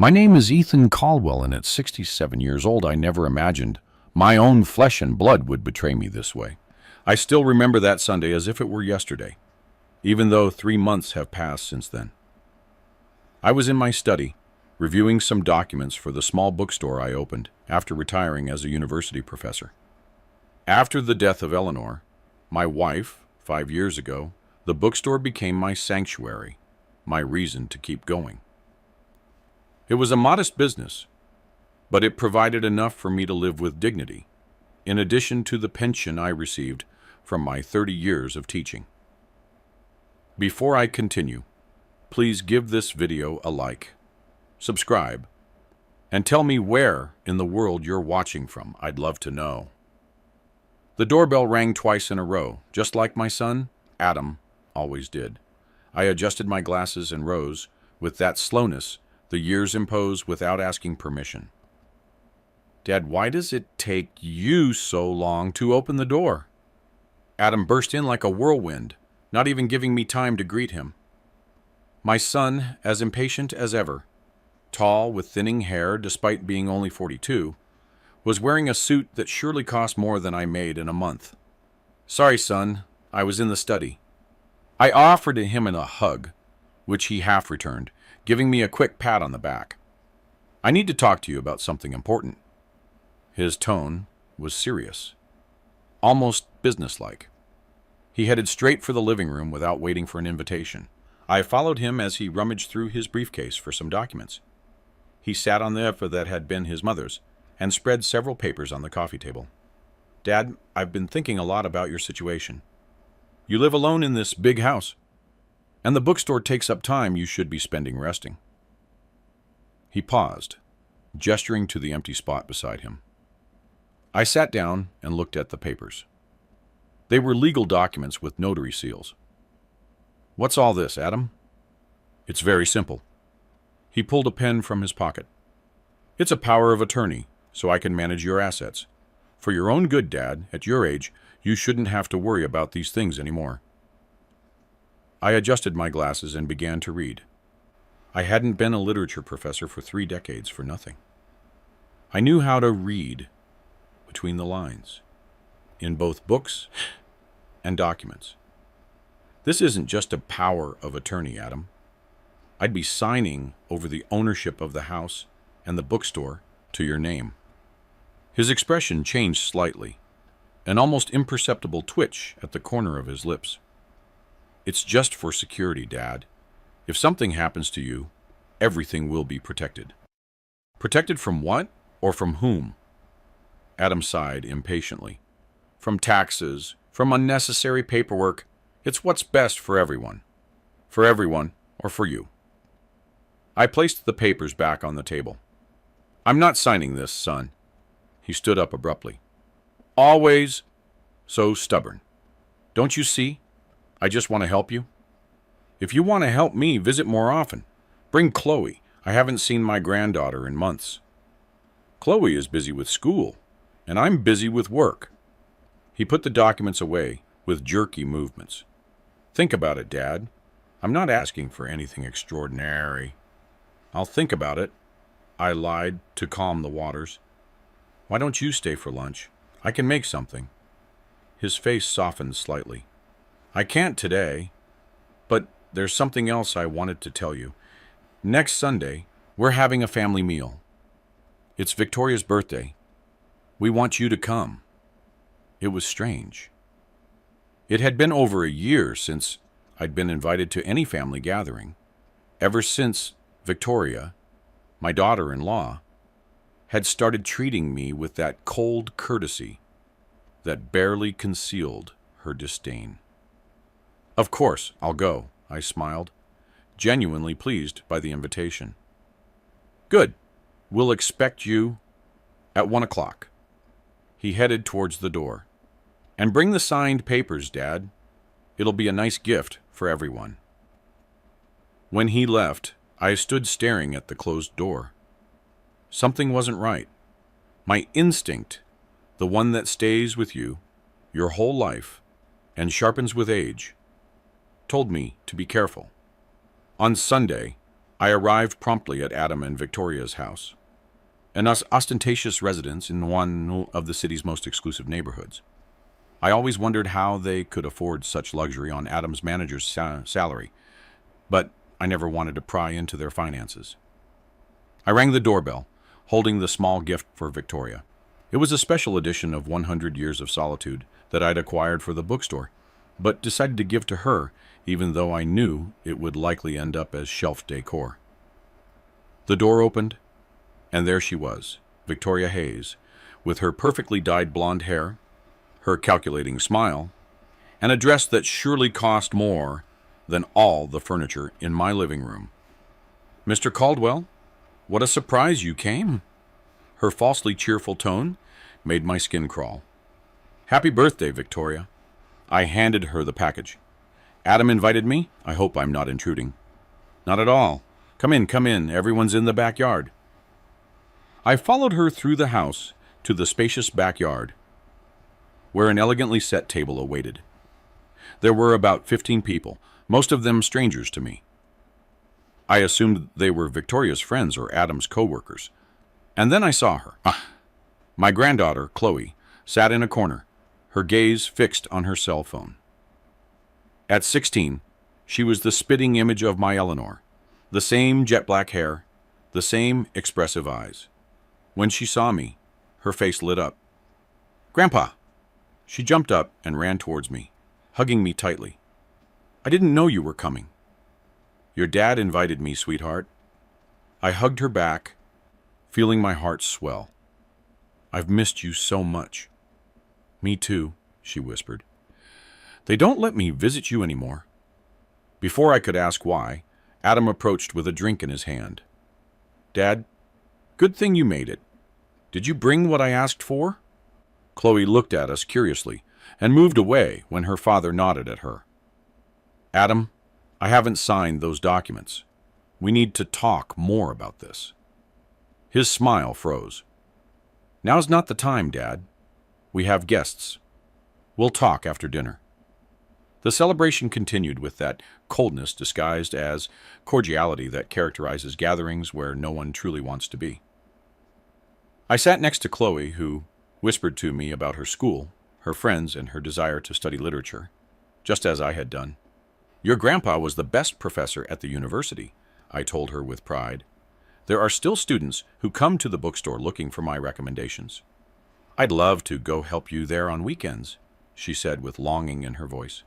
My name is Ethan Caldwell, and at 67 years old, I never imagined my own flesh and blood would betray me this way. I still remember that Sunday as if it were yesterday, even though 3 months have passed since then. I was in my study, reviewing some documents for the small bookstore I opened after retiring as a university professor. After the death of Eleanor, my wife, 5 years ago, the bookstore became my sanctuary, my reason to keep going. It was a modest business, but it provided enough for me to live with dignity, in addition to the pension I received from my 30 years of teaching. Before I continue, please give this video a like, subscribe, and tell me where in the world you're watching from. I'd love to know. The doorbell rang twice in a row, just like my son, Adam, always did. I adjusted my glasses and rose with that slowness the years impose without asking permission. Dad, why does it take you so long to open the door? Adam burst in like a whirlwind, not even giving me time to greet him. My son, as impatient as ever, tall with thinning hair despite being only 42, was wearing a suit that surely cost more than I made in a month. Sorry, son, I was in the study. I offered him a hug, which he half returned, giving me a quick pat on the back. I need to talk to you about something important. His tone was serious, almost businesslike. He headed straight for the living room without waiting for an invitation. I followed him as he rummaged through his briefcase for some documents. He sat on the sofa that had been his mother's and spread several papers on the coffee table. Dad, I've been thinking a lot about your situation. You live alone in this big house, and the bookstore takes up time you should be spending resting. He paused, gesturing to the empty spot beside him. I sat down and looked at the papers. They were legal documents with notary seals. What's all this, Adam? It's very simple. He pulled a pen from his pocket. It's a power of attorney, so I can manage your assets. For your own good, Dad, at your age, you shouldn't have to worry about these things anymore. I adjusted my glasses and began to read. I hadn't been a literature professor for 3 decades for nothing. I knew how to read between the lines, in both books and documents. This isn't just a power of attorney, Adam. I'd be signing over the ownership of the house and the bookstore to your name. His expression changed slightly, an almost imperceptible twitch at the corner of his lips. It's just for security, Dad. If something happens to you, everything will be protected. Protected from what or from whom? Adam sighed impatiently. From taxes, from unnecessary paperwork. It's what's best for everyone. For everyone, or for you. I placed the papers back on the table. I'm not signing this, son. He stood up abruptly. Always so stubborn. Don't you see? I just want to help you. If you want to help me, visit more often. Bring Chloe. I haven't seen my granddaughter in months. Chloe is busy with school, and I'm busy with work. He put the documents away with jerky movements. Think about it, Dad. I'm not asking for anything extraordinary. I'll think about it, I lied to calm the waters. Why don't you stay for lunch? I can make something. His face softened slightly. I can't today, but there's something else I wanted to tell you. Next Sunday, we're having a family meal. It's Victoria's birthday. We want you to come. It was strange. It had been over a year since I'd been invited to any family gathering, ever since Victoria, my daughter-in-law, had started treating me with that cold courtesy that barely concealed her disdain. Of course, I'll go, I smiled, genuinely pleased by the invitation. Good. We'll expect you at 1 o'clock. He headed towards the door. And bring the signed papers, Dad. It'll be a nice gift for everyone. When he left, I stood staring at the closed door. Something wasn't right. My instinct, the one that stays with you your whole life and sharpens with age, told me to be careful. On Sunday, I arrived promptly at Adam and Victoria's house, an ostentatious residence in one of the city's most exclusive neighborhoods. I always wondered how they could afford such luxury on Adam's manager's salary, but I never wanted to pry into their finances. I rang the doorbell, holding the small gift for Victoria. It was a special edition of 100 Years of Solitude that I'd acquired for the bookstore, but decided to give to her, even though I knew it would likely end up as shelf decor. The door opened, and there she was, Victoria Hayes, with her perfectly dyed blonde hair, her calculating smile, and a dress that surely cost more than all the furniture in my living room. "Mr. Caldwell, what a surprise you came." Her falsely cheerful tone made my skin crawl. "Happy birthday, Victoria." I handed her the package. "Adam invited me? I hope I'm not intruding." "Not at all. Come in. Everyone's in the backyard." I followed her through the house to the spacious backyard, where an elegantly set table awaited. There were about 15 people, most of them strangers to me. I assumed they were Victoria's friends or Adam's co-workers. And then I saw her. My granddaughter, Chloe, sat in a corner, her gaze fixed on her cell phone. At 16, she was the spitting image of my Eleanor, the same jet black hair, the same expressive eyes. When she saw me, her face lit up. "Grandpa!" She jumped up and ran towards me, hugging me tightly. "I didn't know you were coming." "Your dad invited me, sweetheart." I hugged her back, feeling my heart swell. "I've missed you so much." "Me too," she whispered. "They don't let me visit you anymore." Before I could ask why, Adam approached with a drink in his hand. "Dad, good thing you made it. Did you bring what I asked for?" Chloe looked at us curiously and moved away when her father nodded at her. "Adam, I haven't signed those documents. We need to talk more about this." His smile froze. "Now's not the time, Dad. We have guests. We'll talk after dinner." The celebration continued with that coldness disguised as cordiality that characterizes gatherings where no one truly wants to be. I sat next to Chloe, who whispered to me about her school, her friends, and her desire to study literature, just as I had done. "Your grandpa was the best professor at the university," I told her with pride. "There are still students who come to the bookstore looking for my recommendations." "I'd love to go help you there on weekends," she said with longing in her voice.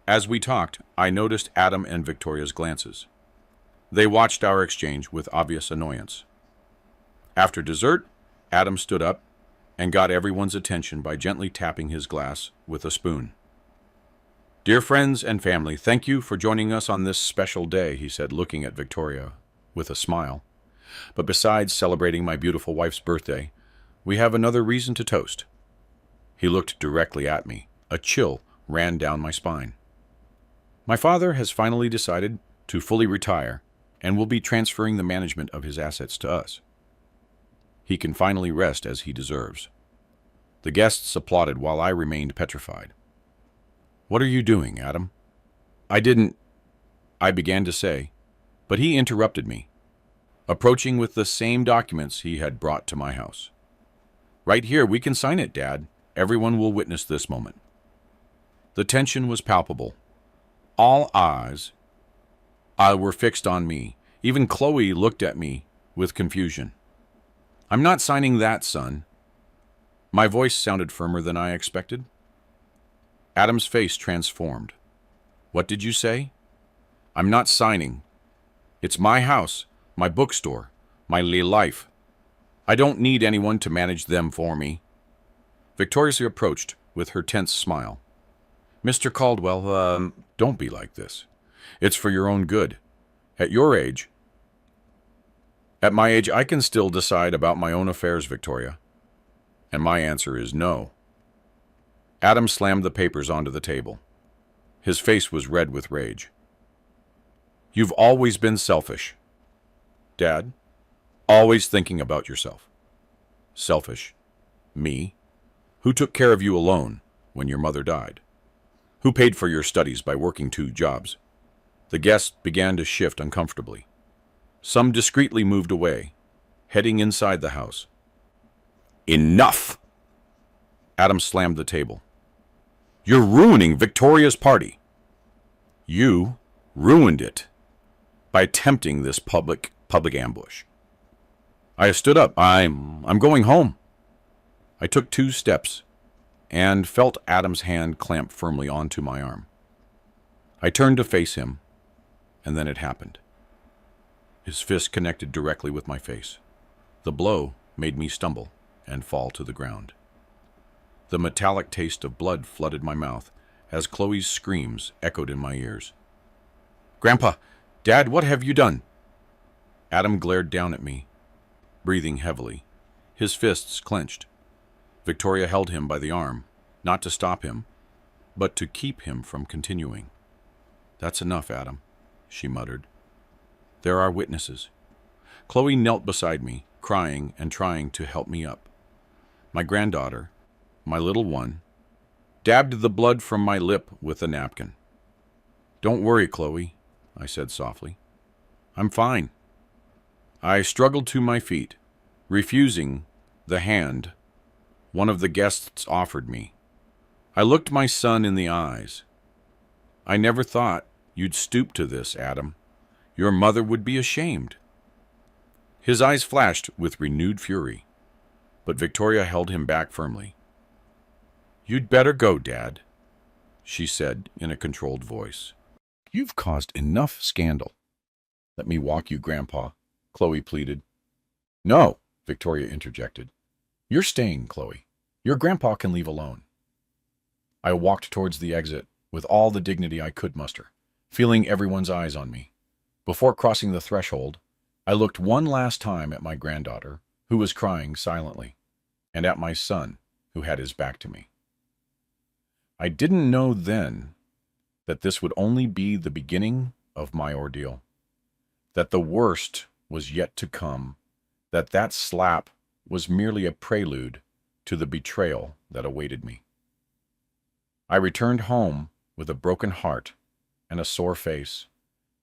As we talked, I noticed Adam and Victoria's glances. They watched our exchange with obvious annoyance. After dessert, Adam stood up and got everyone's attention by gently tapping his glass with a spoon. "Dear friends and family, thank you for joining us on this special day," he said, looking at Victoria with a smile. "But besides celebrating my beautiful wife's birthday, we have another reason to toast." He looked directly at me. A chill ran down my spine. "My father has finally decided to fully retire and will be transferring the management of his assets to us. He can finally rest as he deserves." The guests applauded while I remained petrified. "What are you doing, Adam?" I began to say, but he interrupted me, approaching with the same documents he had brought to my house. "Right here, we can sign it, Dad. Everyone will witness this moment." The tension was palpable. All eyes were fixed on me. Even Chloe looked at me with confusion. "I'm not signing that, son." My voice sounded firmer than I expected. Adam's face transformed. "What did you say?" "I'm not signing. It's my house, my bookstore, my life. I don't need anyone to manage them for me." Victoria approached with her tense smile. "Mr. Caldwell, don't be like this. It's for your own good. At my age, I can still decide about my own affairs, Victoria." And my answer is no. Adam slammed the papers onto the table. His face was red with rage. "You've always been selfish, Dad. Always thinking about yourself." "Selfish? Me? Who took care of you alone when your mother died? Who paid for your studies by working 2 jobs? The guests began to shift uncomfortably. Some discreetly moved away, heading inside the house. Enough! Adam slammed the table. You're ruining Victoria's party. You ruined it by attempting this public ambush. I stood up. I'm going home. I took 2 steps and felt Adam's hand clamp firmly onto my arm. I turned to face him, and then it happened. His fist connected directly with my face. The blow made me stumble and fall to the ground. The metallic taste of blood flooded my mouth as Chloe's screams echoed in my ears. Grandpa, Dad, what have you done? Adam glared down at me, breathing heavily, his fists clenched. Victoria held him by the arm, not to stop him, but to keep him from continuing. That's enough, Adam, she muttered. There are witnesses. Chloe knelt beside me, crying and trying to help me up. My granddaughter, my little one, dabbed the blood from my lip with a napkin. Don't worry, Chloe, I said softly. I'm fine. I struggled to my feet, refusing the hand one of the guests offered me. I looked my son in the eyes. I never thought you'd stoop to this, Adam. Your mother would be ashamed. His eyes flashed with renewed fury, but Victoria held him back firmly. You'd better go, Dad, she said in a controlled voice. You've caused enough scandal. Let me walk you, Grandpa, Chloe pleaded. No, Victoria interjected. You're staying, Chloe. Your grandpa can leave alone. I walked towards the exit with all the dignity I could muster, feeling everyone's eyes on me. Before crossing the threshold, I looked one last time at my granddaughter, who was crying silently, and at my son, who had his back to me. I didn't know then that this would only be the beginning of my ordeal, that the worst was yet to come, that slap was merely a prelude to the betrayal that awaited me. I returned home with a broken heart and a sore face,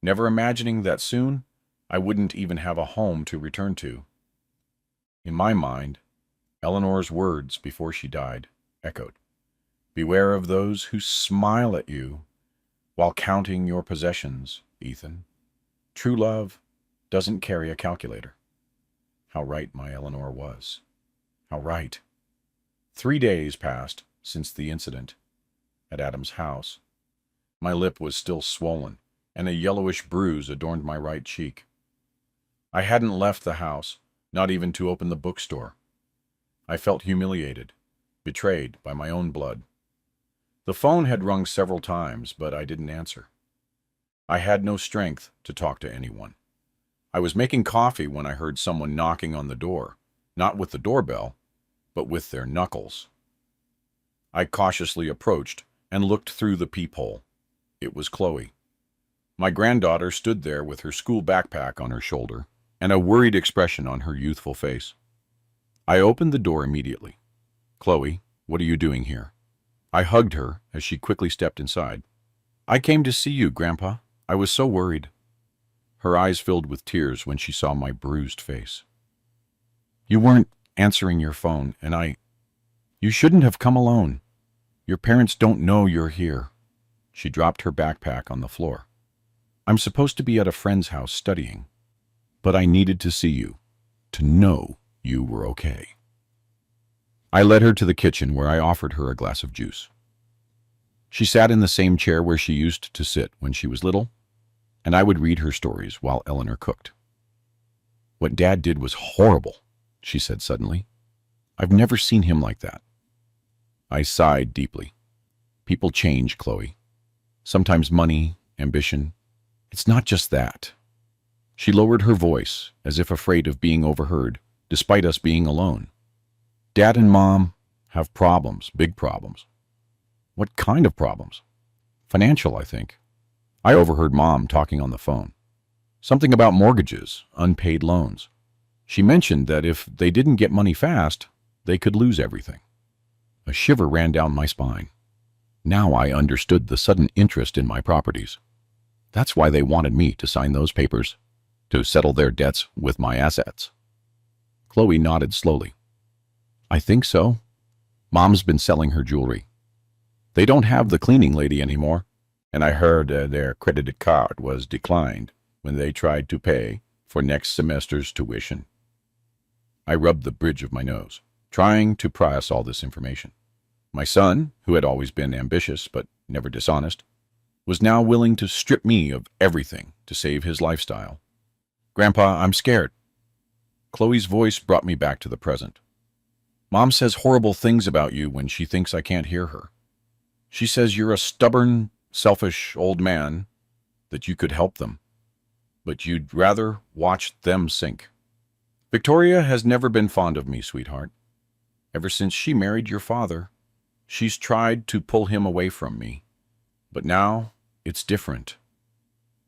never imagining that soon I wouldn't even have a home to return to. In my mind, Eleanor's words before she died echoed. Beware of those who smile at you while counting your possessions, Ethan. True love doesn't carry a calculator. How right my Eleanor was. How right. 3 days passed since the incident at Adam's house. My lip was still swollen, and a yellowish bruise adorned my right cheek. I hadn't left the house, not even to open the bookstore. I felt humiliated, betrayed by my own blood. The phone had rung several times, but I didn't answer. I had no strength to talk to anyone. I was making coffee when I heard someone knocking on the door, not with the doorbell, but with their knuckles. I cautiously approached and looked through the peephole. It was Chloe. My granddaughter stood there with her school backpack on her shoulder and a worried expression on her youthful face. I opened the door immediately. Chloe, what are you doing here? I hugged her as she quickly stepped inside. I came to see you, Grandpa. I was so worried. Her eyes filled with tears when she saw my bruised face. You weren't answering your phone, and You shouldn't have come alone. Your parents don't know you're here. She dropped her backpack on the floor. I'm supposed to be at a friend's house studying, but I needed to see you, to know you were okay. I led her to the kitchen where I offered her a glass of juice. She sat in the same chair where she used to sit when she was little, and I would read her stories while Eleanor cooked. What Dad did was horrible, she said suddenly. I've never seen him like that. I sighed deeply. People change, Chloe. Sometimes money, ambition. It's not just that. She lowered her voice, as if afraid of being overheard, despite us being alone. Dad and Mom have problems, big problems. What kind of problems? Financial, I think. I overheard Mom talking on the phone. Something about mortgages, unpaid loans. She mentioned that if they didn't get money fast, they could lose everything. A shiver ran down my spine. Now I understood the sudden interest in my properties. That's why they wanted me to sign those papers, to settle their debts with my assets. Chloe nodded slowly. I think so. Mom's been selling her jewelry. They don't have the cleaning lady anymore, and I heard their credited card was declined when they tried to pay for next semester's tuition. I rubbed the bridge of my nose, trying to process all this information. My son, who had always been ambitious but never dishonest, was now willing to strip me of everything to save his lifestyle. Grandpa, I'm scared. Chloe's voice brought me back to the present. Mom says horrible things about you when she thinks I can't hear her. She says you're a stubborn, selfish old man, that you could help them, but you'd rather watch them sink. Victoria has never been fond of me, sweetheart. Ever since she married your father, she's tried to pull him away from me. But now it's different.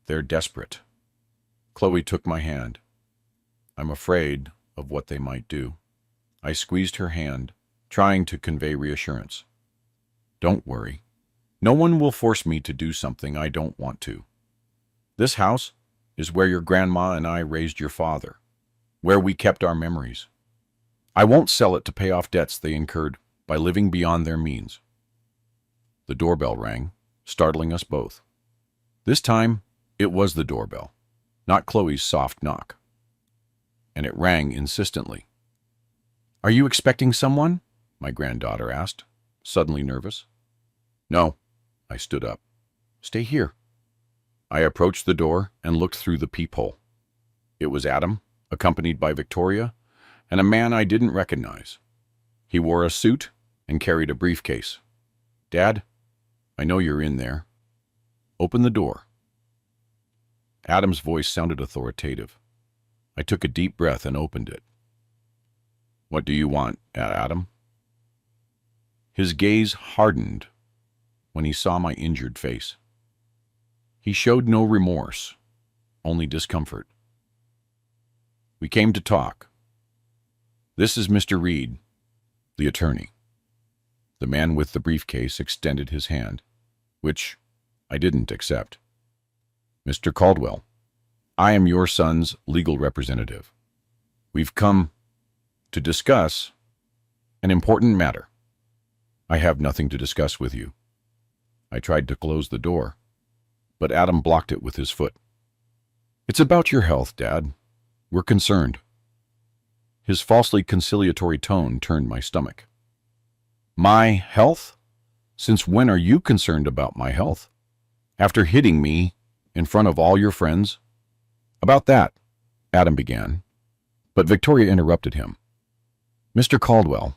They're desperate. Chloe took my hand. I'm afraid of what they might do. I squeezed her hand, trying to convey reassurance. Don't worry. No one will force me to do something I don't want to. This house is where your grandma and I raised your father, where we kept our memories. I won't sell it to pay off debts they incurred by living beyond their means. The doorbell rang, startling us both. This time, it was the doorbell, not Chloe's soft knock. And it rang insistently. Are you expecting someone? My granddaughter asked, suddenly nervous. No, I stood up. Stay here. I approached the door and looked through the peephole. It was Adam, accompanied by Victoria, and a man I didn't recognize. He wore a suit and carried a briefcase. Dad, I know you're in there. Open the door. Adam's voice sounded authoritative. I took a deep breath and opened it. What do you want, Adam? His gaze hardened when he saw my injured face. He showed no remorse, only discomfort. We came to talk. This is Mr. Reed, the attorney. The man with the briefcase extended his hand, which I didn't accept. Mr. Caldwell, I am your son's legal representative. We've come to discuss an important matter. I have nothing to discuss with you. I tried to close the door, but Adam blocked it with his foot. It's about your health, Dad. We're concerned. His falsely conciliatory tone turned my stomach. My health? Since when are you concerned about my health? After hitting me in front of all your friends? About that, Adam began, but Victoria interrupted him. Mr. Caldwell,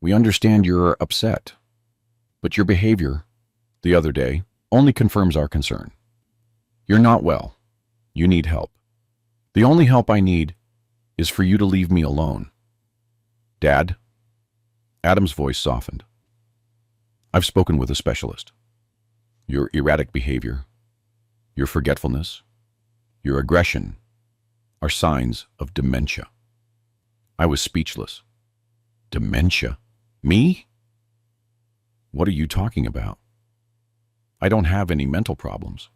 we understand you're upset, but your behavior the other day only confirms our concern. You're not well. You need help. The only help I need is for you to leave me alone. Dad? Adam's voice softened. I've spoken with a specialist. Your erratic behavior, your forgetfulness, your aggression are signs of dementia. I was speechless. Dementia? Me? What are you talking about? I don't have any mental problems.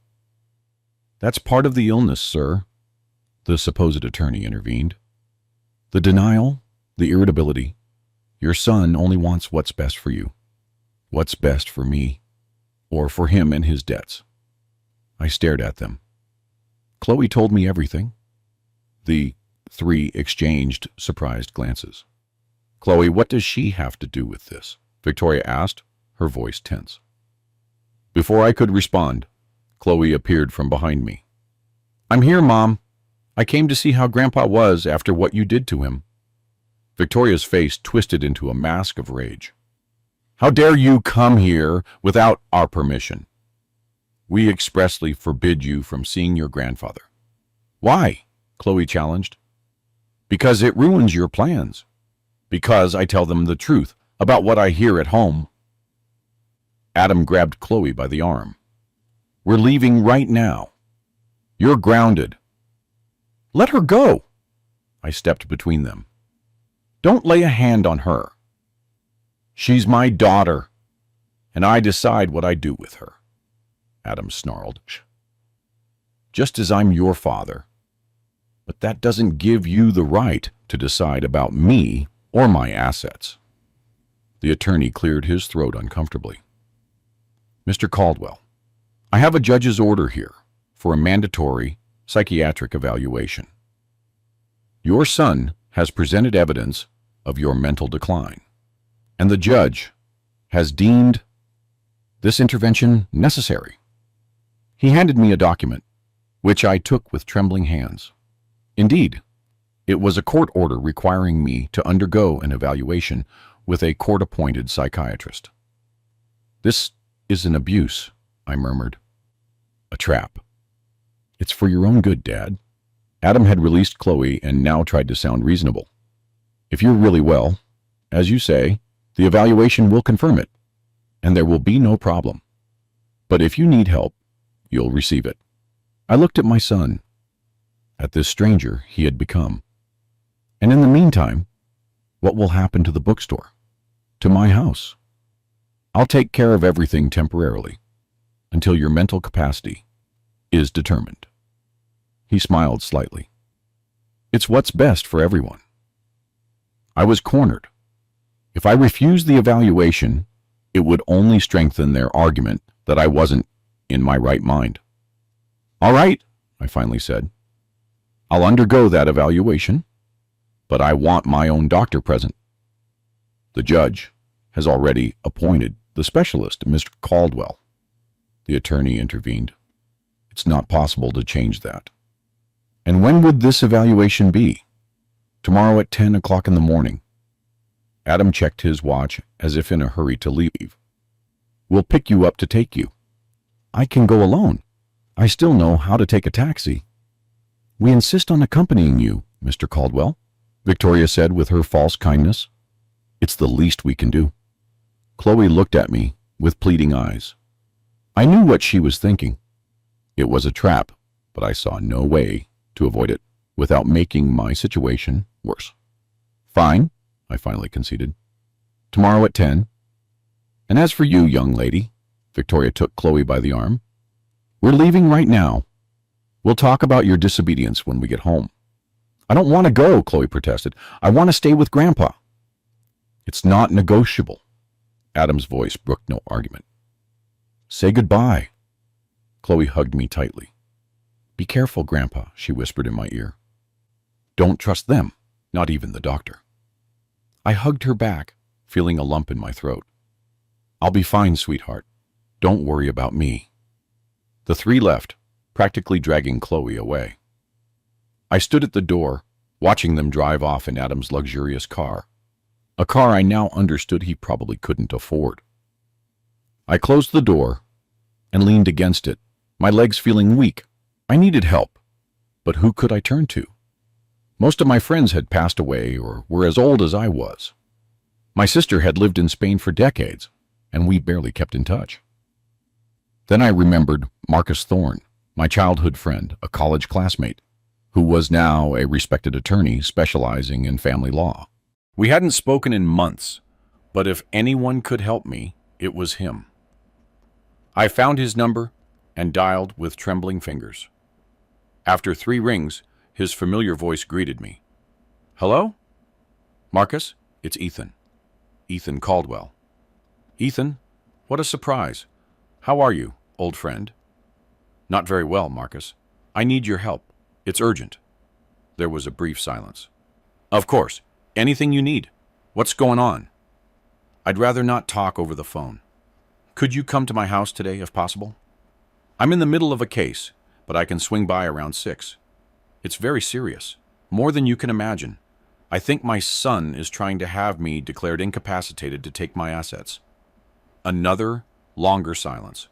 That's part of the illness, sir, the supposed attorney intervened. The denial, the irritability. Your son only wants what's best for you. What's best for me, or for him and his debts. I stared at them. Chloe told me everything. The three exchanged surprised glances. Chloe, what does she have to do with this? Victoria asked, her voice tense. Before I could respond, Chloe appeared from behind me. I'm here, Mom. I came to see how Grandpa was after what you did to him. Victoria's face twisted into a mask of rage. How dare you come here without our permission? We expressly forbid you from seeing your grandfather. Why? Chloe challenged. Because it ruins your plans. Because I tell them the truth about what I hear at home. Adam grabbed Chloe by the arm. We're leaving right now. You're grounded. Let her go. I stepped between them. Don't lay a hand on her. She's my daughter, and I decide what I do with her. Adam snarled. just as I'm your father. But that doesn't give you the right to decide about me or my assets." The attorney cleared his throat uncomfortably. "Mr. Caldwell, I have a judge's order here for a mandatory psychiatric evaluation. Your son has presented evidence of your mental decline, and the judge has deemed this intervention necessary." He handed me a document, which I took with trembling hands. Indeed, it was a court order requiring me to undergo an evaluation with a court-appointed psychiatrist. "This is an abuse," I murmured. "A trap." "It's for your own good, Dad." Adam had released Chloe and now tried to sound reasonable. "If you're really well, as you say, the evaluation will confirm it, and there will be no problem. But if you need help, you'll receive it." I looked at my son, at this stranger he had become. "And in the meantime, what will happen to the bookstore? To my house? I'll take care of everything temporarily, until your mental capacity is determined." He smiled slightly. "It's what's best for everyone." I was cornered. If I refused the evaluation, it would only strengthen their argument that I wasn't in my right mind. "All right," I finally said. "I'll undergo that evaluation, but I want my own doctor present." "The judge has already appointed the specialist, Mr. Caldwell." The attorney intervened. "It's not possible to change that." "And when would this evaluation be?" "Tomorrow at 10 o'clock in the morning." Adam checked his watch as if in a hurry to leave. "We'll pick you up to take you." "I can go alone. I still know how to take a taxi." "We insist on accompanying you, Mr. Caldwell," Victoria said with her false kindness. "It's the least we can do." Chloe looked at me with pleading eyes. I knew what she was thinking. It was a trap, but I saw no way to avoid it without making my situation worse. "Fine," I finally conceded. "Tomorrow at 10. And as for you, young lady," Victoria took Chloe by the arm, "we're leaving right now. We'll talk about your disobedience when we get home." "I don't want to go," Chloe protested. "I want to stay with Grandpa." "It's not negotiable." Adam's voice brooked no argument. "Say goodbye." Chloe hugged me tightly. "Be careful, Grandpa," she whispered in my ear. "Don't trust them, not even the doctor." I hugged her back, feeling a lump in my throat. "I'll be fine, sweetheart. Don't worry about me." The three left, practically dragging Chloe away. I stood at the door, watching them drive off in Adam's luxurious car, a car I now understood he probably couldn't afford. I closed the door and leaned against it, my legs feeling weak. I needed help, but who could I turn to? Most of my friends had passed away or were as old as I was. My sister had lived in Spain for decades, and we barely kept in touch. Then I remembered Marcus Thorne, my childhood friend, a college classmate, who was now a respected attorney specializing in family law. We hadn't spoken in months, but if anyone could help me, it was him. I found his number and dialed with trembling fingers. After 3 rings, his familiar voice greeted me. "Hello? Marcus, it's Ethan. Ethan Caldwell." "Ethan, what a surprise. How are you, old friend?" "Not very well, Marcus. I need your help. It's urgent." There was a brief silence. "Of course. Anything you need. What's going on?" "I'd rather not talk over the phone. Could you come to my house today, if possible?" "I'm in the middle of a case, but I can swing by around 6. It's very serious, more than you can imagine. I think my son is trying to have me declared incapacitated to take my assets." Another longer silence.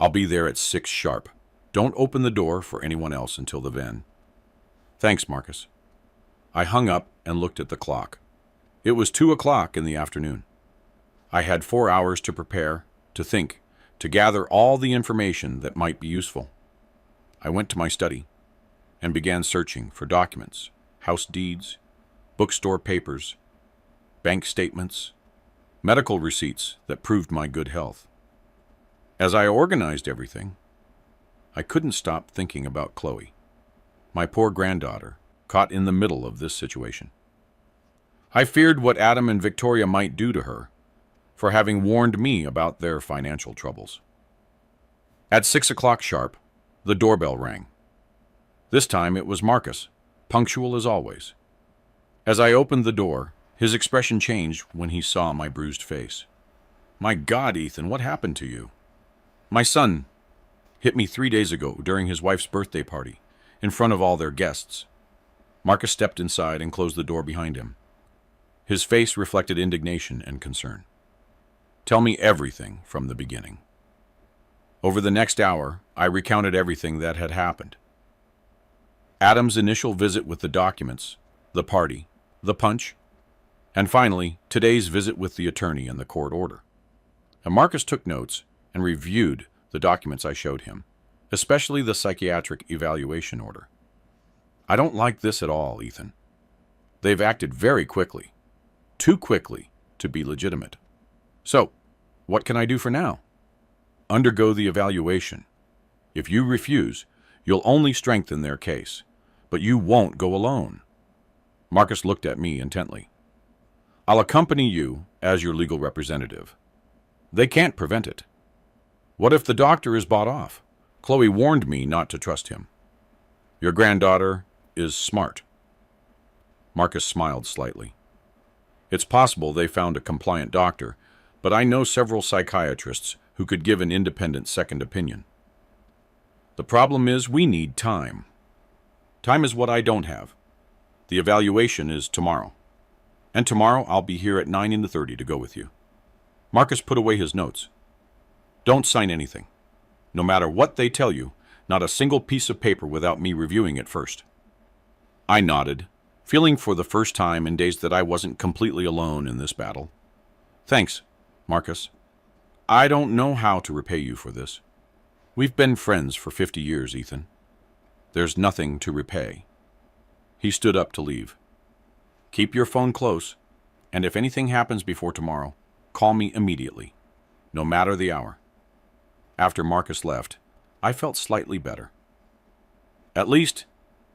"I'll be there at 6 sharp. Don't open the door for anyone else until then." "Thanks, Marcus." I hung up and looked at the clock. It was 2 o'clock in the afternoon. I had 4 hours to prepare, to think, to gather all the information that might be useful. I went to my study and began searching for documents, house deeds, bookstore papers, bank statements, medical receipts that proved my good health. As I organized everything, I couldn't stop thinking about Chloe, my poor granddaughter, caught in the middle of this situation. I feared what Adam and Victoria might do to her for having warned me about their financial troubles. At 6 o'clock sharp, the doorbell rang. This time it was Marcus, punctual as always. As I opened the door, his expression changed when he saw my bruised face. "My God, Ethan, what happened to you?" "My son hit me 3 days ago during his wife's birthday party, in front of all their guests." Marcus stepped inside and closed the door behind him. His face reflected indignation and concern. "Tell me everything from the beginning." Over the next hour, I recounted everything that had happened. Adam's initial visit with the documents, the party, the punch, and finally, today's visit with the attorney and the court order. And Marcus took notes and reviewed the documents I showed him, especially the psychiatric evaluation order. "I don't like this at all, Ethan. They've acted very quickly, too quickly to be legitimate. So, what can I do for now?" "Undergo the evaluation. If you refuse, you'll only strengthen their case, but you won't go alone." Marcus looked at me intently. "I'll accompany you as your legal representative. They can't prevent it. What if the doctor is bought off? Chloe warned me not to trust him. Your granddaughter is smart." Marcus smiled slightly. "It's possible they found a compliant doctor, but I know several psychiatrists who could give an independent second opinion. The problem is we need time. Time is what I don't have. The evaluation is tomorrow. And tomorrow I'll be here at 9:30 to go with you." Marcus put away his notes. "Don't sign anything. No matter what they tell you, not a single piece of paper without me reviewing it first." I nodded, feeling for the first time in days that I wasn't completely alone in this battle. "Thanks, Marcus. I don't know how to repay you for this. We've been friends for 50 years, Ethan. There's nothing to repay." He stood up to leave. "Keep your phone close, and if anything happens before tomorrow, call me immediately, no matter the hour." After Marcus left, I felt slightly better. At least,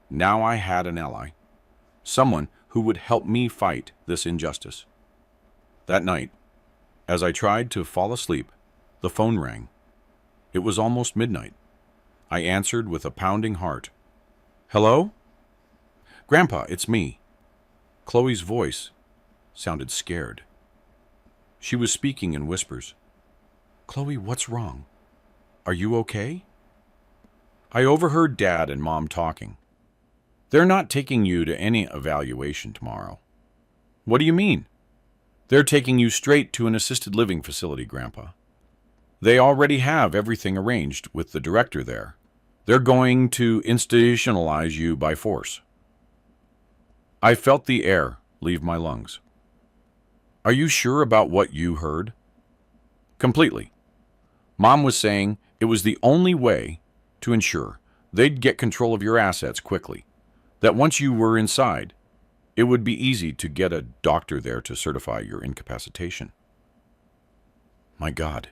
now I had an ally, someone who would help me fight this injustice. That night, as I tried to fall asleep, the phone rang. It was almost midnight. I answered with a pounding heart. "Hello?" "Grandpa, it's me." Chloe's voice sounded scared. She was speaking in whispers. "Chloe, what's wrong? Are you okay?" "I overheard Dad and Mom talking. They're not taking you to any evaluation tomorrow." "What do you mean?" "They're taking you straight to an assisted living facility, Grandpa. They already have everything arranged with the director there. They're going to institutionalize you by force." I felt the air leave my lungs. "Are you sure about what you heard?" "Completely. Mom was saying it was the only way to ensure they'd get control of your assets quickly, that once you were inside, it would be easy to get a doctor there to certify your incapacitation." "My God,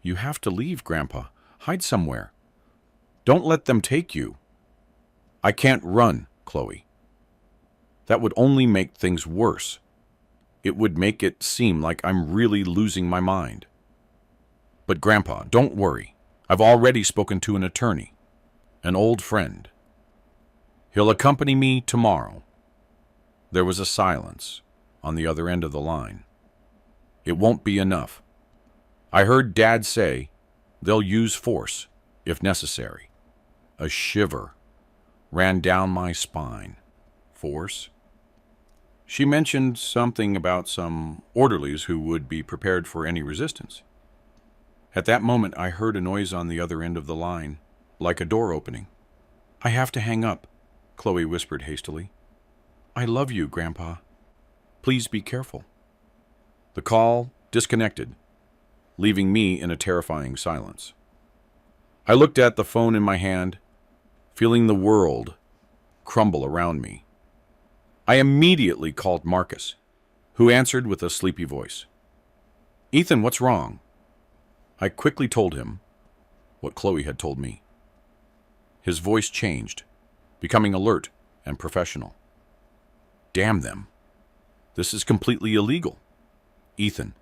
you have to leave, Grandpa. Hide somewhere. Don't let them take you." "I can't run, Chloe. That would only make things worse. It would make it seem like I'm really losing my mind." "But Grandpa, don't worry. I've already spoken to an attorney, an old friend. He'll accompany me tomorrow." There was a silence on the other end of the line. "It won't be enough. I heard Dad say they'll use force if necessary." A shiver ran down my spine. Force? She mentioned something about some orderlies who would be prepared for any resistance. At that moment, I heard a noise on the other end of the line, like a door opening. "I have to hang up," Chloe whispered hastily. "I love you, Grandpa. Please be careful." The call disconnected, leaving me in a terrifying silence. I looked at the phone in my hand, feeling the world crumble around me. I immediately called Marcus, who answered with a sleepy voice. "Ethan, what's wrong?" I quickly told him what Chloe had told me. His voice changed, becoming alert and professional. Damn them. This is completely illegal. Ethan,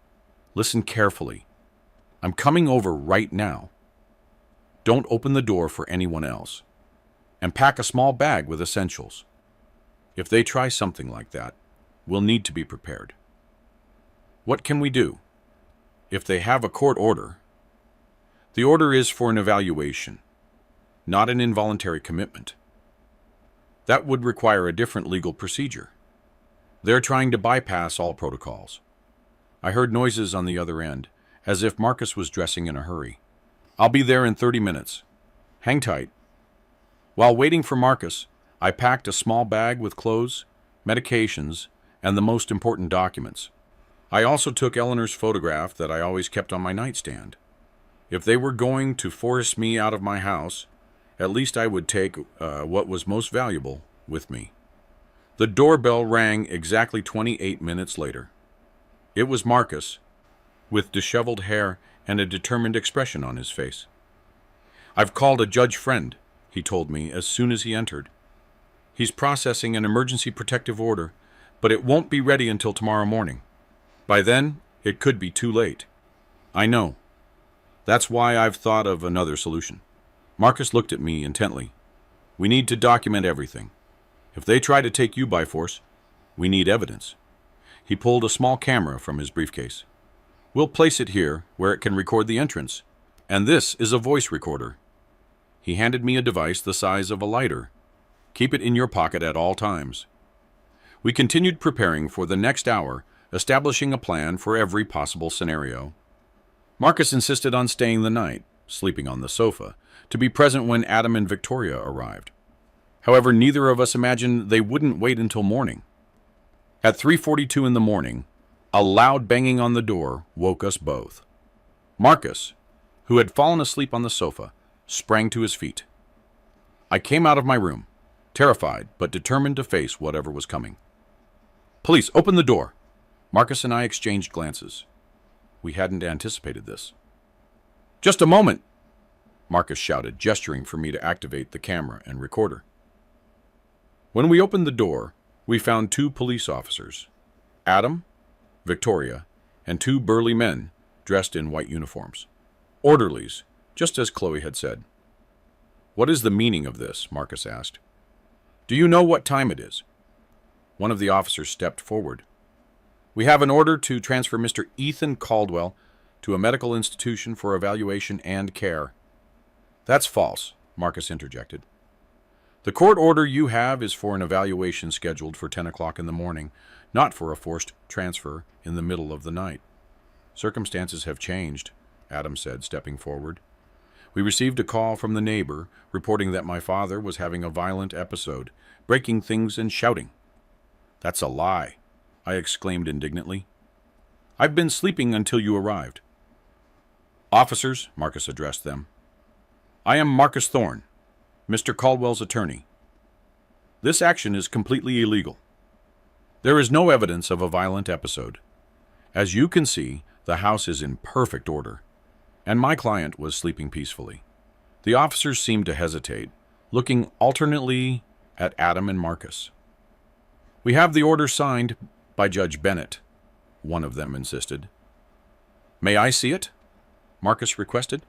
listen carefully. I'm coming over right now. Don't open the door for anyone else. And pack a small bag with essentials. If they try something like that, we'll need to be prepared. What can we do? If they have a court order, the order is for an evaluation, not an involuntary commitment. That would require a different legal procedure. They're trying to bypass all protocols. I heard noises on the other end, as if Marcus was dressing in a hurry. I'll be there in 30 minutes. Hang tight. While waiting for Marcus, I packed a small bag with clothes, medications, and the most important documents. I also took Eleanor's photograph that I always kept on my nightstand. If they were going to force me out of my house, at least I would take what was most valuable with me. The doorbell rang exactly 28 minutes later. It was Marcus, with disheveled hair and a determined expression on his face. "I've called a judge friend," he told me as soon as he entered. "He's processing an emergency protective order, but it won't be ready until tomorrow morning. By then, it could be too late." "I know. That's why I've thought of another solution." Marcus looked at me intently. "We need to document everything. If they try to take you by force, we need evidence." He pulled a small camera from his briefcase. "We'll place it here where it can record the entrance. And this is a voice recorder." He handed me a device the size of a lighter. "Keep it in your pocket at all times." We continued preparing for the next hour, establishing a plan for every possible scenario. Marcus insisted on staying the night, sleeping on the sofa, to be present when Adam and Victoria arrived. However, neither of us imagined they wouldn't wait until morning. At 3:42 in the morning, a loud banging on the door woke us both. Marcus, who had fallen asleep on the sofa, sprang to his feet. I came out of my room, terrified but determined to face whatever was coming. "Police, open the door!" Marcus and I exchanged glances. We hadn't anticipated this. "Just a moment!" Marcus shouted, gesturing for me to activate the camera and recorder. When we opened the door, we found 2 police officers, Adam, Victoria, and 2 burly men dressed in white uniforms. Orderlies, just as Chloe had said. "What is the meaning of this?" Marcus asked. "Do you know what time it is?" One of the officers stepped forward. "We have an order to transfer Mr. Ethan Caldwell to a medical institution for evaluation and care." "That's false," Marcus interjected. "The court order you have is for an evaluation scheduled for 10 o'clock in the morning, not for a forced transfer in the middle of the night." "Circumstances have changed," Adam said, stepping forward. "We received a call from the neighbor reporting that my father was having a violent episode, breaking things and shouting." "That's a lie," I exclaimed indignantly. "I've been sleeping until you arrived." "Officers," Marcus addressed them, "I am Marcus Thorne, Mr. Caldwell's attorney. This action is completely illegal. There is no evidence of a violent episode. As you can see, the house is in perfect order, and my client was sleeping peacefully." The officers seemed to hesitate, looking alternately at Adam and Marcus. "We have the order signed by Judge Bennett," one of them insisted. "May I see it?" Marcus requested.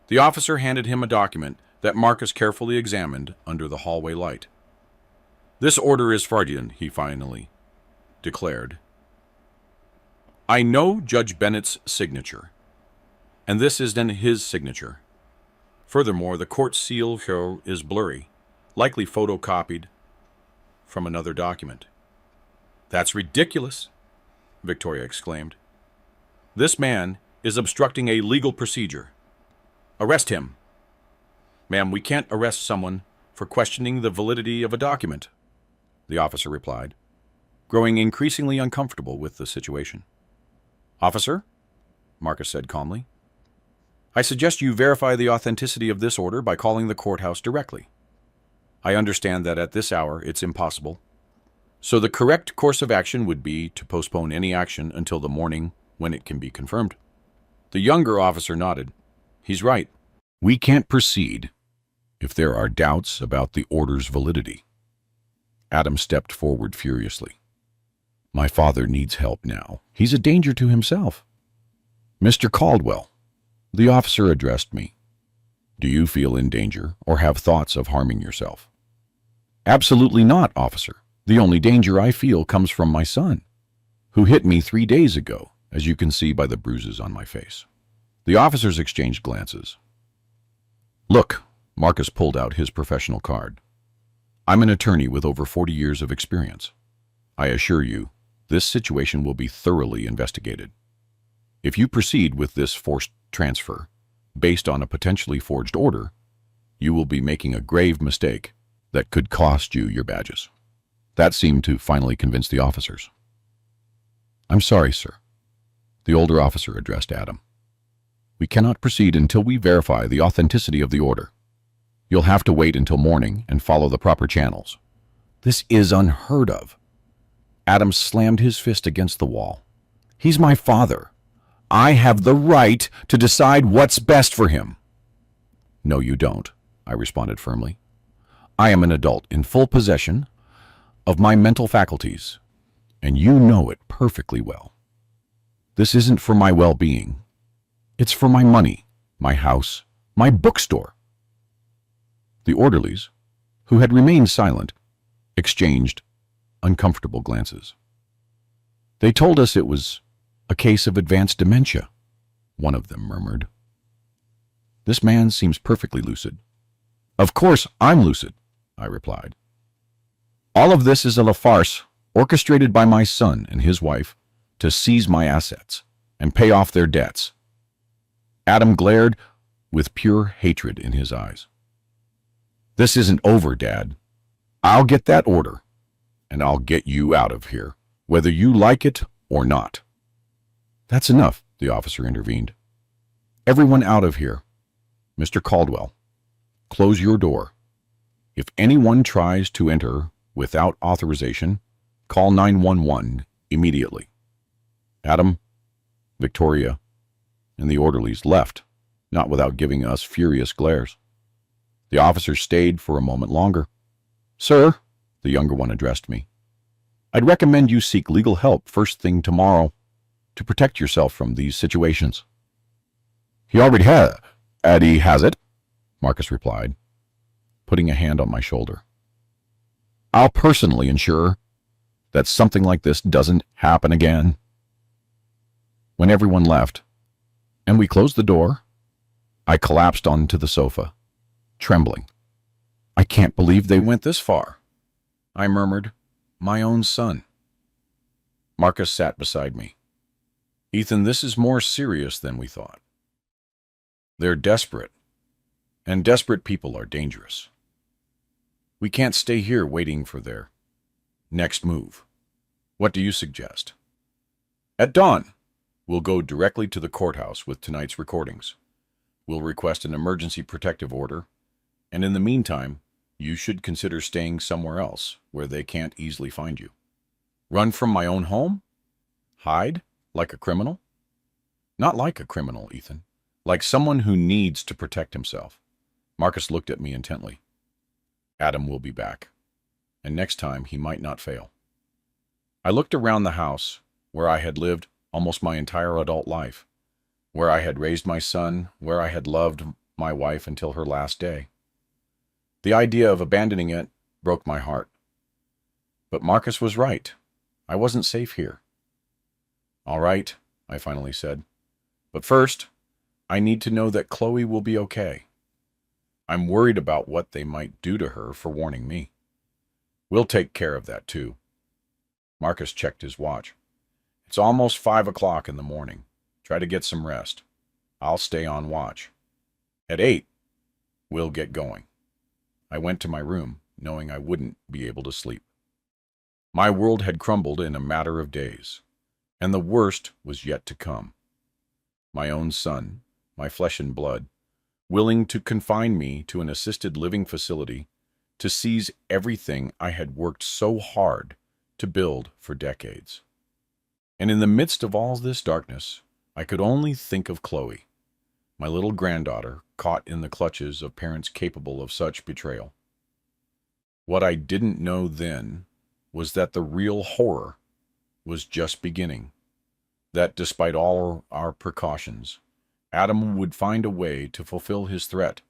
The officer handed him a document that Marcus carefully examined under the hallway light. "This order is fraudulent," he finally declared. "I know Judge Bennett's signature, and this isn't his signature. Furthermore, the court seal here is blurry, likely photocopied from another document." "That's ridiculous," Victoria exclaimed. "This man is obstructing a legal procedure. Arrest him." "Ma'am, we can't arrest someone for questioning the validity of a document," the officer replied, growing increasingly uncomfortable with the situation. "Officer," Marcus said calmly, "I suggest you verify the authenticity of this order by calling the courthouse directly. I understand that at this hour it's impossible, so the correct course of action would be to postpone any action until the morning when it can be confirmed." The younger officer nodded. "He's right. We can't proceed if there are doubts about the order's validity. Adam stepped forward furiously. My father needs help now. He's a danger to himself. Mr. Caldwell, the officer addressed me. Do you feel in danger or have thoughts of harming yourself? Absolutely not, officer. The only danger I feel comes from my son, who hit me 3 days ago, as you can see by the bruises on my face. The officers exchanged glances. Look, Marcus pulled out his professional card. I'm an attorney with over 40 years of experience. I assure you, this situation will be thoroughly investigated. If you proceed with this forced transfer, based on a potentially forged order, you will be making a grave mistake that could cost you your badges. That seemed to finally convince the officers. I'm sorry, sir. The older officer addressed Adam. We cannot proceed until we verify the authenticity of the order. You'll have to wait until morning and follow the proper channels. This is unheard of. Adam slammed his fist against the wall. He's my father. I have the right to decide what's best for him. No, you don't, I responded firmly. I am an adult in full possession of my mental faculties, and you know it perfectly well. This isn't for my well-being. It's for my money, my house, my bookstore. The orderlies, who had remained silent, exchanged uncomfortable glances. They told us it was a case of advanced dementia, one of them murmured. This man seems perfectly lucid. Of course I'm lucid, I replied. All of this is a farce orchestrated by my son and his wife to seize my assets and pay off their debts. Adam glared with pure hatred in his eyes. This isn't over, Dad. I'll get that order, and I'll get you out of here, whether you like it or not. That's enough, the officer intervened. Everyone out of here. Mr. Caldwell, close your door. If anyone tries to enter without authorization, call 911 immediately. Adam, Victoria, and the orderlies left, not without giving us furious glares. The officer stayed for a moment longer. Sir, the younger one addressed me, I'd recommend you seek legal help first thing tomorrow to protect yourself from these situations. He already has. Eddie has it, Marcus replied, putting a hand on my shoulder. I'll personally ensure that something like this doesn't happen again. When everyone left, and we closed the door, I collapsed onto the sofa, trembling. I can't believe they went this far, I murmured. My own son. Marcus sat beside me. Ethan, this is more serious than we thought. They're desperate, and desperate people are dangerous. We can't stay here waiting for their next move. What do you suggest? At dawn, we'll go directly to the courthouse with tonight's recordings. We'll request an emergency protective order, and in the meantime, you should consider staying somewhere else where they can't easily find you. Run from my own home? Hide like a criminal? Not like a criminal, Ethan. Like someone who needs to protect himself. Marcus looked at me intently. Adam will be back, and next time he might not fail. I looked around the house where I had lived almost my entire adult life, where I had raised my son, where I had loved my wife until her last day. The idea of abandoning it broke my heart. But Marcus was right. I wasn't safe here. All right, I finally said. But first, I need to know that Chloe will be okay. I'm worried about what they might do to her for warning me. We'll take care of that too. Marcus checked his watch. It's almost 5 o'clock in the morning. Try to get some rest. I'll stay on watch. At 8, we'll get going. I went to my room, knowing I wouldn't be able to sleep. My world had crumbled in a matter of days, and the worst was yet to come. My own son, my flesh and blood, willing to confine me to an assisted living facility to seize everything I had worked so hard to build for decades. And in the midst of all this darkness, I could only think of Chloe. my little granddaughter caught in the clutches of parents capable of such betrayal. What I didn't know then was that the real horror was just beginning, that despite all our precautions, Adam would find a way to fulfill his threat,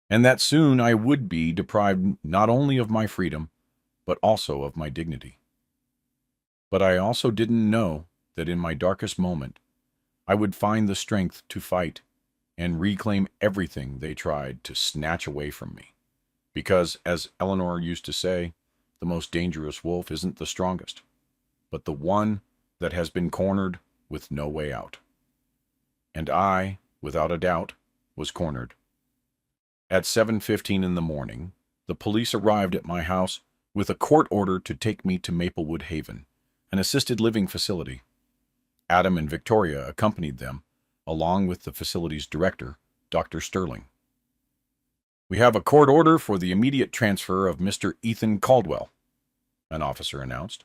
and that soon I would be deprived not only of my freedom, but also of my dignity. But I also didn't know that in my darkest moment, I would find the strength to fight and reclaim everything they tried to snatch away from me. Because, as Eleanor used to say, the most dangerous wolf isn't the strongest, but the one that has been cornered with no way out. And I, without a doubt, was cornered. At 7:15 in the morning, the police arrived at my house with a court order to take me to Maplewood Haven, an assisted living facility. Adam and Victoria accompanied them, along with the facility's director, Dr. Sterling. "We have a court order for the immediate transfer of Mr. Ethan Caldwell," an officer announced.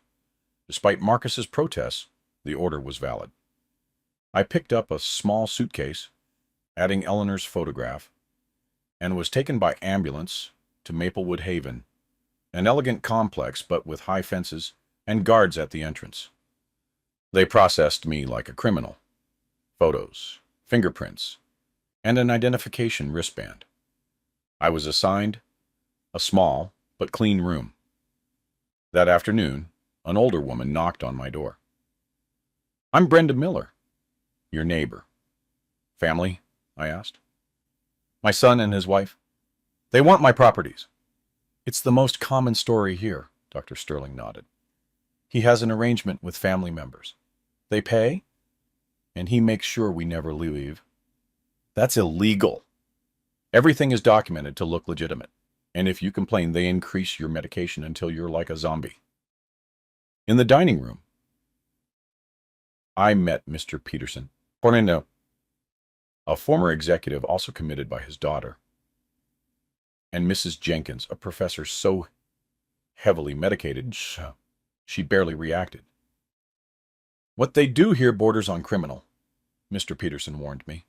Despite Marcus's protests, the order was valid. I picked up a small suitcase, adding Eleanor's photograph, and was taken by ambulance to Maplewood Haven, an elegant complex but with high fences and guards at the entrance. They processed me like a criminal. Photos, fingerprints, and an identification wristband. I was assigned a small but clean room. That afternoon, an older woman knocked on my door. "I'm Brenda Miller, your neighbor." "Family?" I asked. "My son and his wife. They want my properties." "It's the most common story here," Dr. Sterling nodded. "He has an arrangement with family members. They pay, and he makes sure we never leave." "That's illegal. Everything is documented to look legitimate, and if you complain, they increase your medication until you're like a zombie." In the dining room, I met Mr. Peterson, Pornino, a former executive also committed by his daughter, and Mrs. Jenkins, a professor so heavily medicated she barely reacted. "What they do here borders on criminal," Mr. Peterson warned me.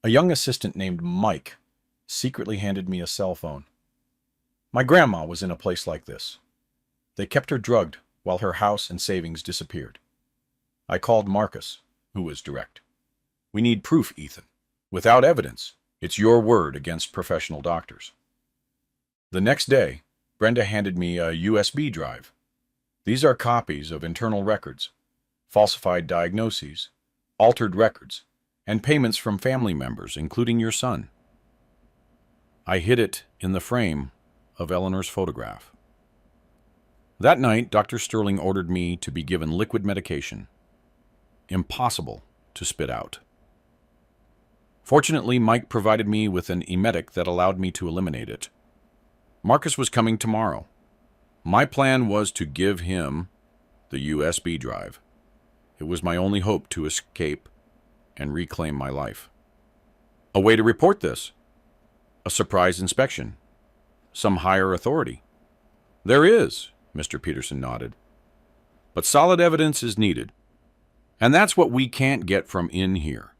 A young assistant named Mike secretly handed me a cell phone. My grandma was in a place like this. They kept her drugged while her house and savings disappeared. I called Marcus, who was direct. "We need proof, Ethan. Without evidence, it's your word against professional doctors." The next day, Brenda handed me a USB drive. "These are copies of internal records, falsified diagnoses, altered records, and payments from family members, including your son." I hid it in the frame of Eleanor's photograph. That night, Dr. Sterling ordered me to be given liquid medication. Impossible to spit out. Fortunately, Mike provided me with an emetic that allowed me to eliminate it. Marcus was coming tomorrow. My plan was to give him the USB drive. It was my only hope to escape and reclaim my life. A way to report this. A surprise inspection. Some higher authority. "There is," Mr. Peterson nodded. "But solid evidence is needed. And that's what we can't get from in here.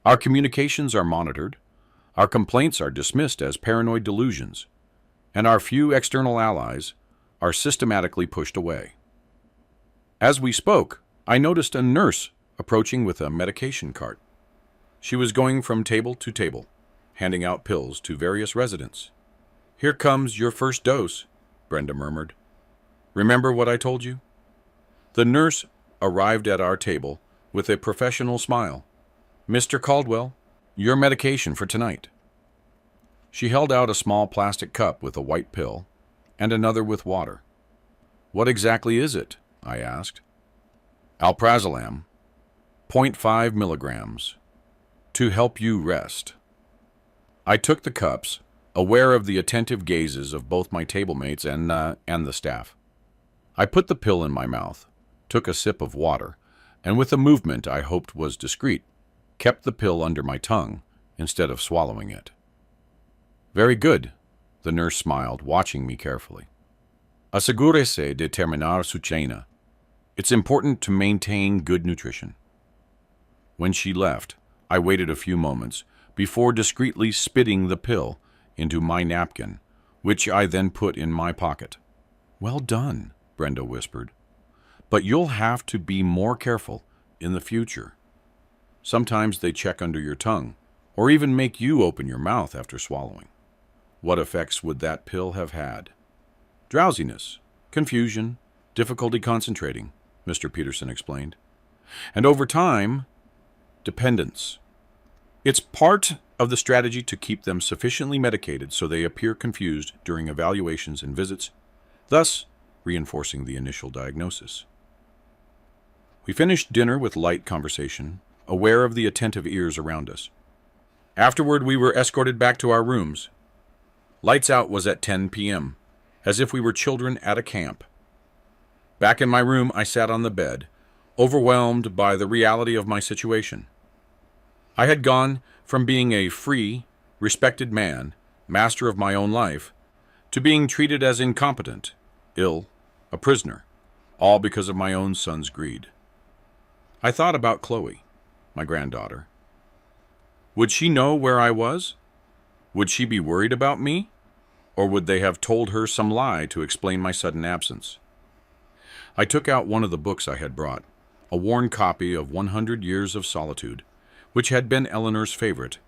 Our communications are monitored. Our complaints are dismissed as paranoid delusions. And our few external allies are systematically pushed away." As we spoke, I noticed a nurse approaching with a medication cart. She was going from table to table, handing out pills to various residents. "Here comes your first dose," Brenda murmured. "Remember what I told you?" The nurse arrived at our table with a professional smile. "Mr. Caldwell, your medication for tonight." She held out a small plastic cup with a white pill and another with water. "What exactly is it?" I asked. "Alprazolam, 0.5 milligrams, to help you rest." I took the cups, aware of the attentive gazes of both my table mates and the staff. I put the pill in my mouth, took a sip of water, and with a movement I hoped was discreet, kept the pill under my tongue instead of swallowing it. "Very good," the nurse smiled, watching me carefully. "Asegúrese de terminar su cena. It's important to maintain good nutrition." When she left, I waited a few moments before discreetly spitting the pill into my napkin, which I then put in my pocket. "Well done," Brenda whispered. "But you'll have to be more careful in the future. Sometimes they check under your tongue, or even make you open your mouth after swallowing." What effects would that pill have had? Drowsiness, confusion, difficulty concentrating, Mr. Peterson explained. And over time, dependence. It's part of the strategy to keep them sufficiently medicated so they appear confused during evaluations and visits, thus reinforcing the initial diagnosis. We finished dinner with light conversation, aware of the attentive ears around us. Afterward, we were escorted back to our rooms. Lights out was at 10 p.m., as if we were children at a camp. Back in my room, I sat on the bed, overwhelmed by the reality of my situation. I had gone from being a free, respected man, master of my own life, to being treated as incompetent, ill, a prisoner, all because of my own son's greed. I thought about Chloe, my granddaughter. Would she know where I was? Would she be worried about me? Or would they have told her some lie to explain my sudden absence? I took out one of the books I had brought, a worn copy of 100 Years of Solitude, which had been Eleanor's favorite.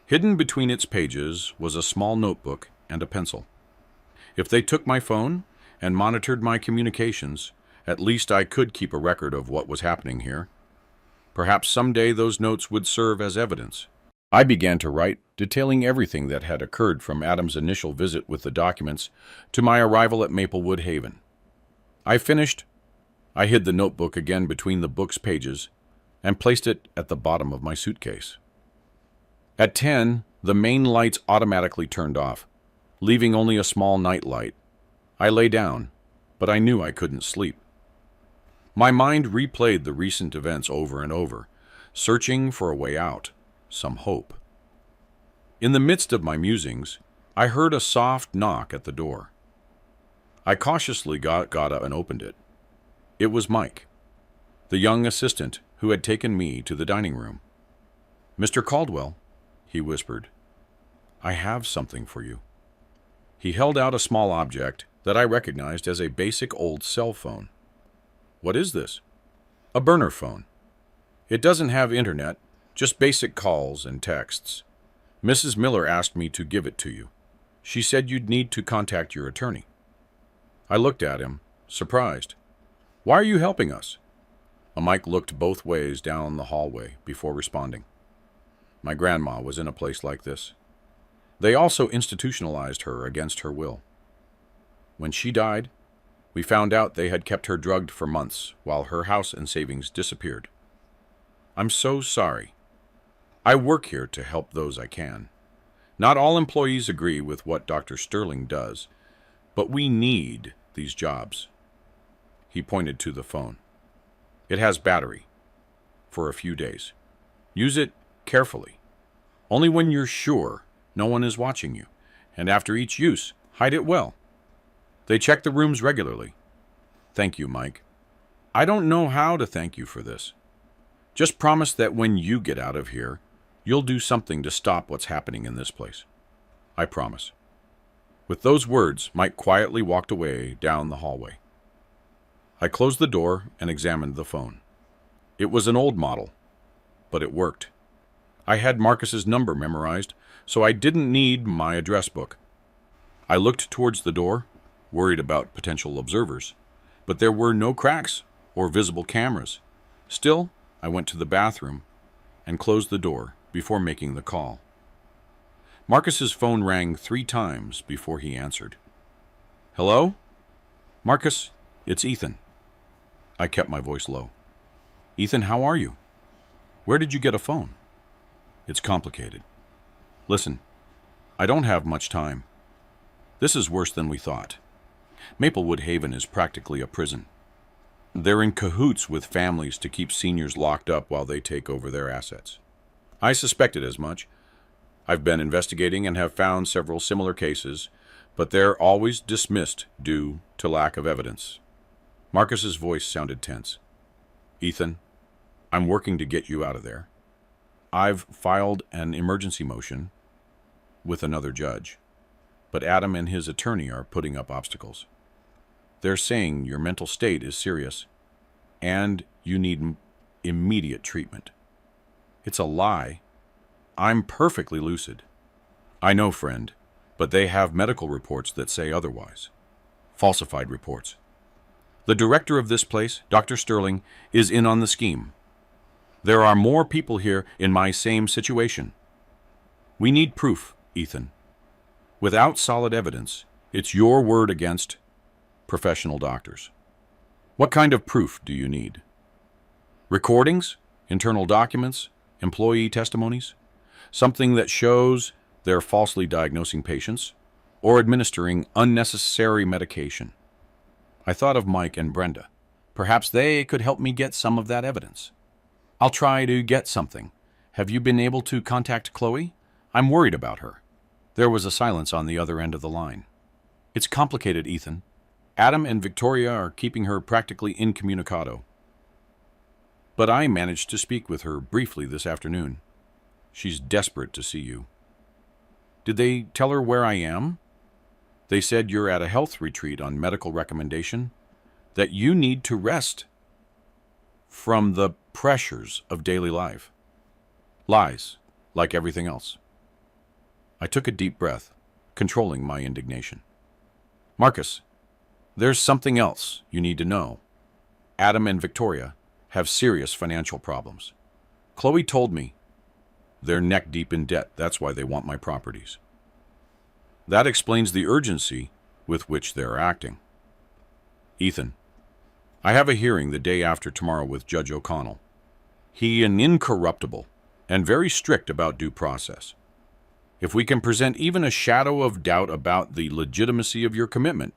Hidden between its pages was a small notebook and a pencil. If they took my phone and monitored my communications, at least I could keep a record of what was happening here. Perhaps someday those notes would serve as evidence. I began to write, detailing everything that had occurred from Adam's initial visit with the documents to my arrival at Maplewood Haven. I finished. I hid the notebook again between the book's pages and placed it at the bottom of my suitcase. At 10, the main lights automatically turned off, leaving only a small night light. I lay down, but I knew I couldn't sleep. My mind replayed the recent events over and over, searching for a way out. Some hope. In the midst of my musings, I heard a soft knock at the door. I cautiously got up and opened it. It was Mike, the young assistant who had taken me to the dining room. "Mr. Caldwell," he whispered, "I have something for you." He held out a small object that I recognized as a basic old cell phone. "What is this?" "A burner phone. It doesn't have internet, just basic calls and texts. Mrs. Miller asked me to give it to you. She said you'd need to contact your attorney." I looked at him, surprised. "Why are you helping us?" Mike looked both ways down the hallway before responding. My grandma was in a place like this. They also institutionalized her against her will. When she died, we found out they had kept her drugged for months while her house and savings disappeared. I'm so sorry. I work here to help those I can. Not all employees agree with what Dr. Sterling does, but we need these jobs. He pointed to the phone. It has battery. For a few days. Use it carefully. Only when you're sure no one is watching you, and after each use, hide it well. They check the rooms regularly. Thank you, Mike. I don't know how to thank you for this. Just promise that when you get out of here, you'll do something to stop what's happening in this place. I promise. With those words, Mike quietly walked away down the hallway. I closed the door and examined the phone. It was an old model, but it worked. I had Marcus's number memorized, so I didn't need my address book. I looked towards the door, worried about potential observers, but there were no cracks or visible cameras. Still, I went to the bathroom and closed the door before making the call. Marcus's phone rang 3 times before he answered. "Hello? Marcus, it's Ethan." I kept my voice low. "Ethan, how are you? Where did you get a phone?" "It's complicated. Listen, I don't have much time. This is worse than we thought. Maplewood Haven is practically a prison. They're in cahoots with families to keep seniors locked up while they take over their assets. I suspected as much. I've been investigating and have found several similar cases, but they're always dismissed due to lack of evidence." Marcus's voice sounded tense. "Ethan, I'm working to get you out of there. I've filed an emergency motion with another judge, but Adam and his attorney are putting up obstacles. They're saying your mental state is serious and you need immediate treatment. It's a lie. I'm perfectly lucid. I know, friend, but they have medical reports that say otherwise. Falsified reports. The director of this place, Dr. Sterling, is in on the scheme. There are more people here in my same situation. We need proof, Ethan. Without solid evidence, it's your word against professional doctors. What kind of proof do you need? Recordings? Internal documents? Employee testimonies? Something that shows they're falsely diagnosing patients or administering unnecessary medication. I thought of Mike and Brenda. Perhaps they could help me get some of that evidence. I'll try to get something. Have you been able to contact Chloe? I'm worried about her. There was a silence on the other end of the line. It's complicated, Ethan. Adam and Victoria are keeping her practically incommunicado. But I managed to speak with her briefly this afternoon. She's desperate to see you. Did they tell her where I am? They said you're at a health retreat on medical recommendation, that you need to rest from the pressures of daily life. Lies, like everything else. I took a deep breath, controlling my indignation. Marcus, there's something else you need to know. Adam and Victoria have serious financial problems. Chloe told me they're neck deep in debt. That's why they want my properties. That explains the urgency with which they're acting. Ethan, I have a hearing the day after tomorrow with Judge O'Connell. He an incorruptible and very strict about due process. If we can present even a shadow of doubt about the legitimacy of your commitment,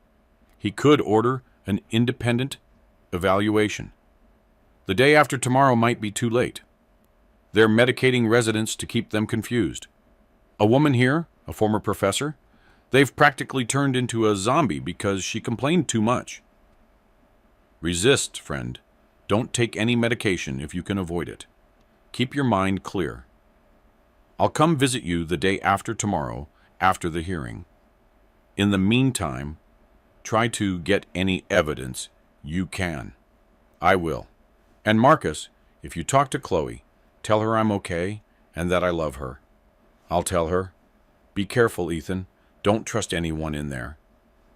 he could order an independent evaluation. The day after tomorrow might be too late. They're medicating residents to keep them confused. A woman here, a former professor, they've practically turned into a zombie because she complained too much. Resist, friend. Don't take any medication if you can avoid it. Keep your mind clear. I'll come visit you the day after tomorrow, after the hearing. In the meantime, try to get any evidence you can. I will. And Marcus, if you talk to Chloe, tell her I'm okay and that I love her. I'll tell her. Be careful, Ethan. Don't trust anyone in there.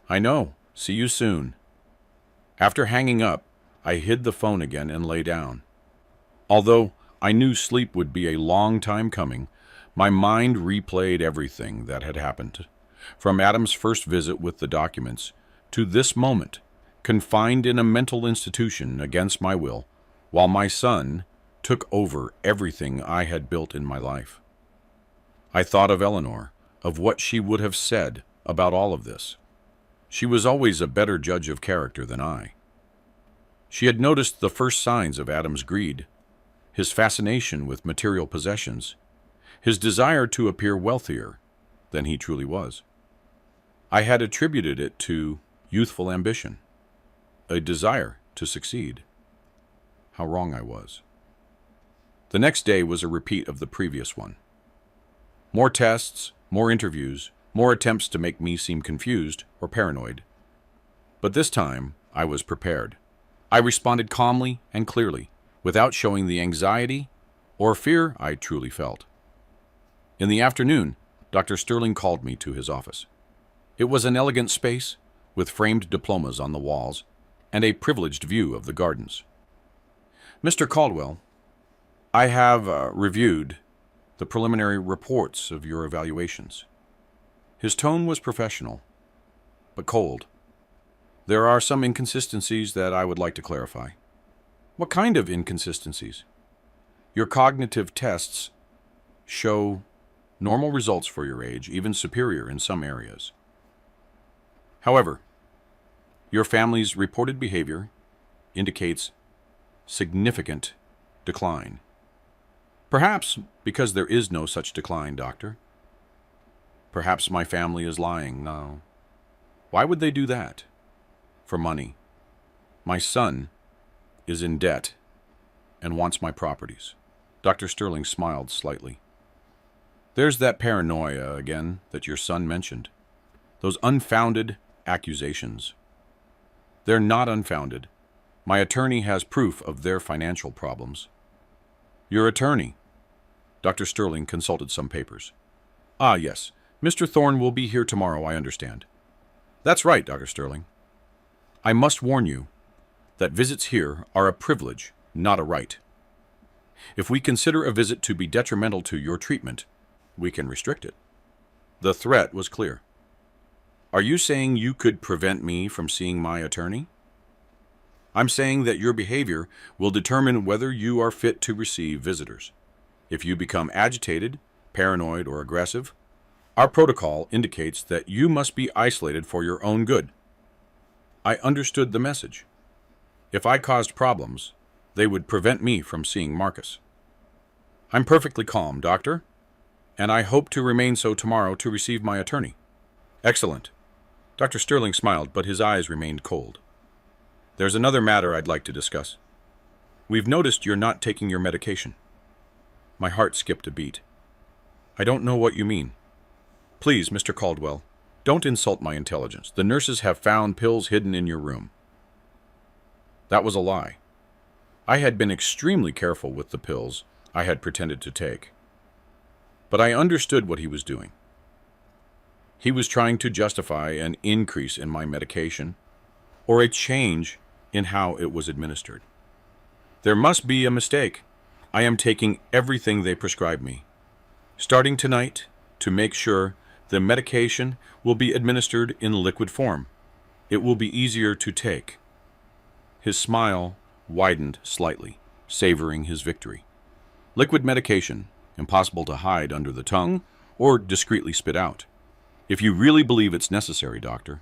I know. See you soon. After hanging up, I hid the phone again and lay down. Although I knew sleep would be a long time coming, my mind replayed everything that had happened, from Adam's first visit with the documents to this moment, confined in a mental institution against my will, while my son took over everything I had built in my life. I thought of Eleanor, of what she would have said about all of this. She was always a better judge of character than I. She had noticed the first signs of Adam's greed, his fascination with material possessions, his desire to appear wealthier than he truly was. I had attributed it to youthful ambition, a desire to succeed. How wrong I was. The next day was a repeat of the previous one. More tests, more interviews, more attempts to make me seem confused or paranoid. But this time, I was prepared. I responded calmly and clearly, without showing the anxiety or fear I truly felt. In the afternoon, Dr. Sterling called me to his office. It was an elegant space with framed diplomas on the walls and a privileged view of the gardens. Mr. Caldwell, I have reviewed the preliminary reports of your evaluations. His tone was professional, but cold. There are some inconsistencies that I would like to clarify. What kind of inconsistencies? Your cognitive tests show normal results for your age, even superior in some areas. However, your family's reported behavior indicates significant decline. Perhaps because there is no such decline, Doctor. Perhaps my family is lying now. Why would they do that? For money. My son is in debt. and wants my properties. Dr. Sterling smiled slightly. There's that paranoia again that your son mentioned. Those unfounded accusations. They're not unfounded. My attorney has proof of their financial problems. Your attorney? Dr. Sterling consulted some papers. Ah, yes. Mr. Thorne will be here tomorrow, I understand. That's right, Dr. Sterling. I must warn you that visits here are a privilege, not a right. If we consider a visit to be detrimental to your treatment, we can restrict it. The threat was clear. Are you saying you could prevent me from seeing my attorney? I'm saying that your behavior will determine whether you are fit to receive visitors. If you become agitated, paranoid, or aggressive, our protocol indicates that you must be isolated for your own good. I understood the message. If I caused problems, they would prevent me from seeing Marcus. I'm perfectly calm, Doctor, and I hope to remain so tomorrow to receive my attorney. Excellent. Dr. Sterling smiled, but his eyes remained cold. There's another matter I'd like to discuss. We've noticed you're not taking your medication. My heart skipped a beat. I don't know what you mean. Please, Mr. Caldwell, don't insult my intelligence. The nurses have found pills hidden in your room. That was a lie. I had been extremely careful with the pills I had pretended to take. But I understood what he was doing. He was trying to justify an increase in my medication or a change in how it was administered. There must be a mistake. I am taking everything they prescribe me, starting tonight, to make sure the medication will be administered in liquid form. It will be easier to take. His smile widened slightly, savoring his victory. Liquid medication, impossible to hide under the tongue or discreetly spit out. If you really believe it's necessary, Doctor.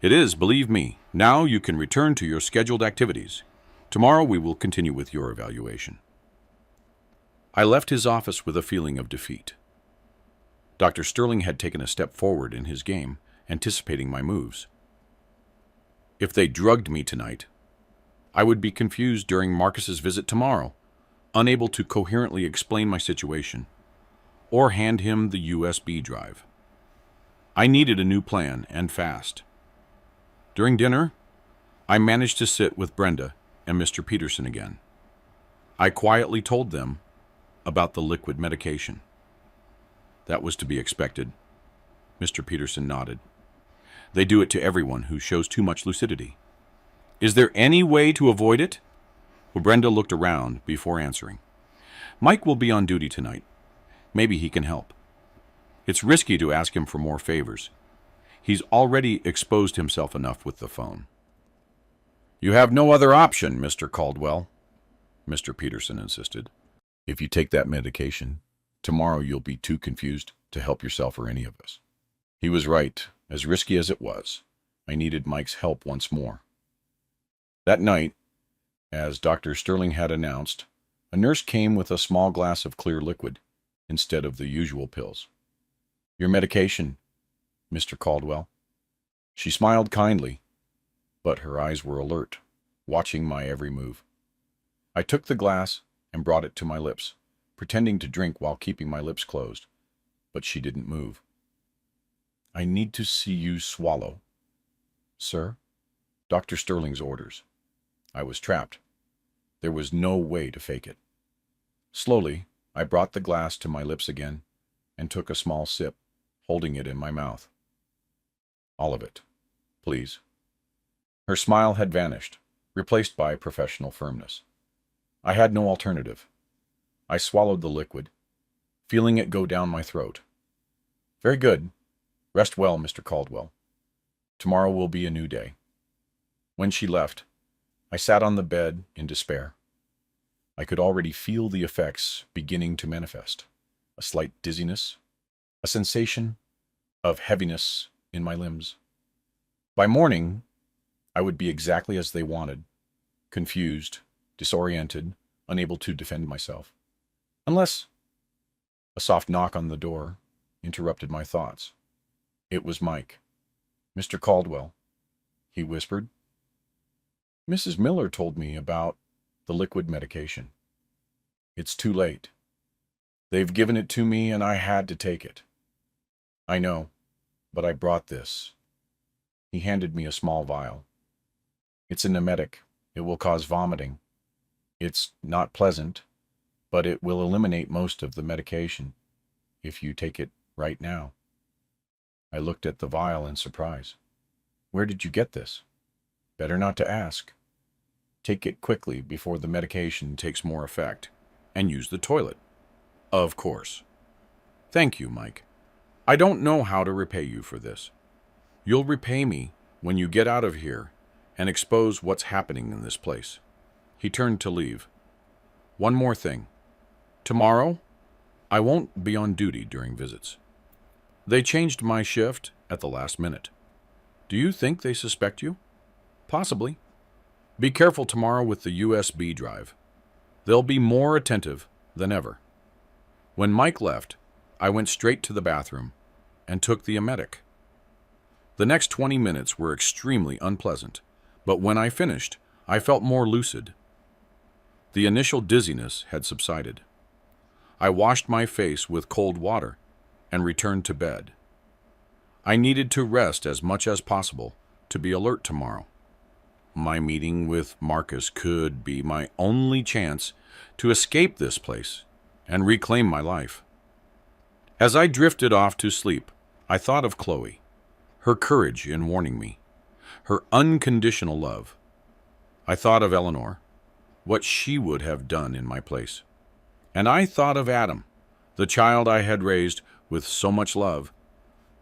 It is, believe me. Now you can return to your scheduled activities. Tomorrow we will continue with your evaluation. I left his office with a feeling of defeat. Dr. Sterling had taken a step forward in his game, anticipating my moves. If they drugged me tonight, I would be confused during Marcus's visit tomorrow, unable to coherently explain my situation or hand him the USB drive. I needed a new plan, and fast. During dinner, I managed to sit with Brenda and Mr. Peterson again. I quietly told them about the liquid medication. That was to be expected. Mr. Peterson nodded. They do it to everyone who shows too much lucidity. Is there any way to avoid it? Well, Brenda looked around before answering. Mike will be on duty tonight. Maybe he can help. It's risky to ask him for more favors. He's already exposed himself enough with the phone. You have no other option, Mr. Caldwell, Mr. Peterson insisted. If you take that medication, tomorrow you'll be too confused to help yourself or any of us. He was right. As risky as it was, I needed Mike's help once more. That night, as Dr. Sterling had announced, a nurse came with a small glass of clear liquid instead of the usual pills. Your medication, Mr. Caldwell. She smiled kindly, but her eyes were alert, watching my every move. I took the glass and brought it to my lips, pretending to drink while keeping my lips closed, but she didn't move. I need to see you swallow. Sir? Dr. Sterling's orders. I was trapped. There was no way to fake it. Slowly, I brought the glass to my lips again and took a small sip, holding it in my mouth. All of it, please. Her smile had vanished, replaced by professional firmness. I had no alternative. I swallowed the liquid, feeling it go down my throat. Very good. Rest well, Mr. Caldwell. Tomorrow will be a new day. When she left, I sat on the bed in despair. I could already feel the effects beginning to manifest. A slight dizziness, a sensation of heaviness in my limbs. By morning, I would be exactly as they wanted, confused, disoriented, unable to defend myself. Unless a soft knock on the door interrupted my thoughts. It was Mike. Mr. Caldwell, he whispered. Mrs. Miller told me about the liquid medication. It's too late. They've given it to me and I had to take it. I know, but I brought this. He handed me a small vial. It's an emetic. It will cause vomiting. It's not pleasant, but it will eliminate most of the medication if you take it right now. I looked at the vial in surprise. Where did you get this? Better not to ask. Take it quickly before the medication takes more effect, and use the toilet. Of course. Thank you, Mike. I don't know how to repay you for this. You'll repay me when you get out of here and expose what's happening in this place. He turned to leave. One more thing. Tomorrow, I won't be on duty during visits. They changed my shift at the last minute. Do you think they suspect you? Possibly. Be careful tomorrow with the USB drive. They'll be more attentive than ever. When Mike left, I went straight to the bathroom and took the emetic. The next 20 minutes were extremely unpleasant, but when I finished, I felt more lucid. The initial dizziness had subsided. I washed my face with cold water and returned to bed. I needed to rest as much as possible to be alert tomorrow. My meeting with Marcus could be my only chance to escape this place and reclaim my life. As I drifted off to sleep, I thought of Chloe, her courage in warning me, her unconditional love. I thought of Eleanor, what she would have done in my place. And I thought of Adam, the child I had raised with so much love,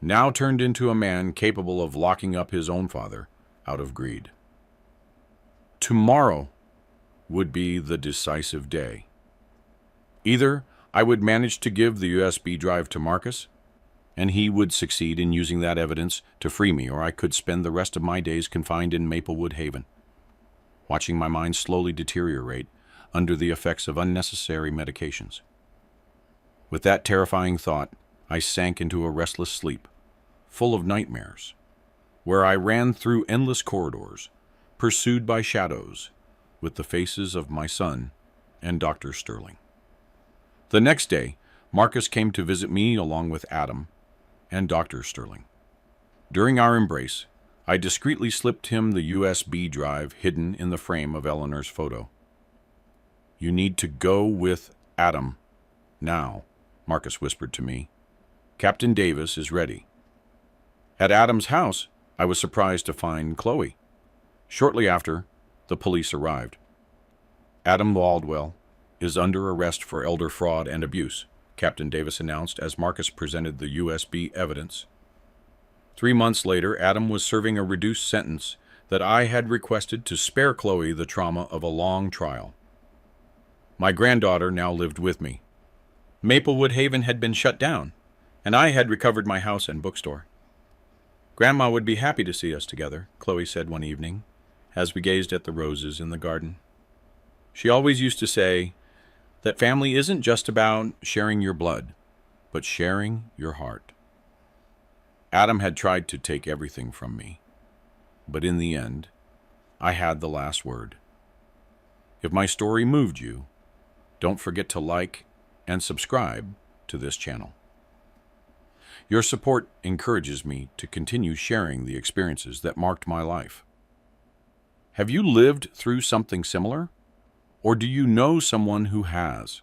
now turned into a man capable of locking up his own father out of greed. Tomorrow would be the decisive day. Either I would manage to give the USB drive to Marcus, and he would succeed in using that evidence to free me, or I could spend the rest of my days confined in Maplewood Haven, watching my mind slowly deteriorate under the effects of unnecessary medications. With that terrifying thought, I sank into a restless sleep, full of nightmares, where I ran through endless corridors, pursued by shadows, with the faces of my son and Dr. Sterling. The next day, Marcus came to visit me along with Adam and Dr. Sterling. During our embrace, I discreetly slipped him the USB drive hidden in the frame of Eleanor's photo. You need to go with Adam now, Marcus whispered to me. Captain Davis is ready. At Adam's house, I was surprised to find Chloe. Shortly after, the police arrived. Adam Waldwell is under arrest for elder fraud and abuse, Captain Davis announced as Marcus presented the USB evidence. 3 months later, Adam was serving a reduced sentence that I had requested to spare Chloe the trauma of a long trial. My granddaughter now lived with me. Maplewood Haven had been shut down, and I had recovered my house and bookstore. Grandma would be happy to see us together, Chloe said one evening, as we gazed at the roses in the garden. She always used to say that family isn't just about sharing your blood, but sharing your heart. Adam had tried to take everything from me, but in the end, I had the last word. If my story moved you, don't forget to like and subscribe to this channel. Your support encourages me to continue sharing the experiences that marked my life. Have you lived through something similar? Or do you know someone who has?